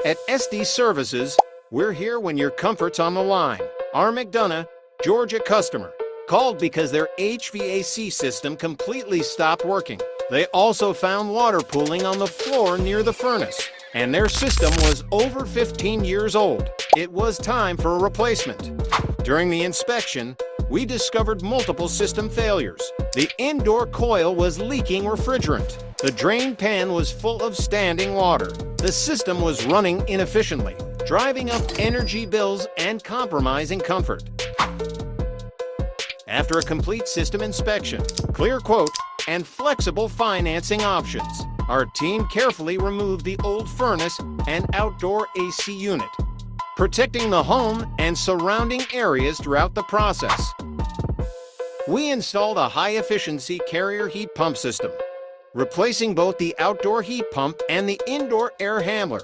At Estes Services, we're here when your comfort's on the line. Our McDonough, Georgia customer called because their HVAC system completely stopped working. They also found water pooling on the floor near the furnace, and their system was over 15 years old. It was time for a replacement. During the inspection, we discovered multiple system failures. The indoor coil was leaking refrigerant. The drain pan was full of standing water. The system was running inefficiently, driving up energy bills and compromising comfort. After a complete system inspection, clear quote, and flexible financing options, our team carefully removed the old furnace and outdoor AC unit, protecting the home and surrounding areas throughout the process. We installed a high-efficiency carrier heat pump system, replacing both the outdoor heat pump and the indoor air handler.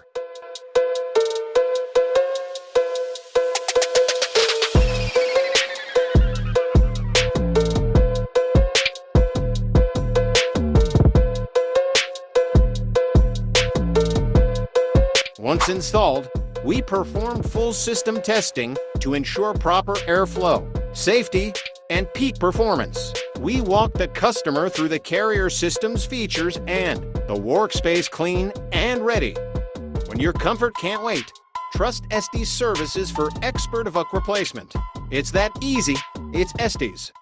Once installed, we performed full system testing to ensure proper airflow, safety, and peak performance. We walked the customer through the carrier system's features and the workspace clean and ready. When your comfort can't wait, trust Estes Services for expert HVAC replacement. It's that easy. It's Estes.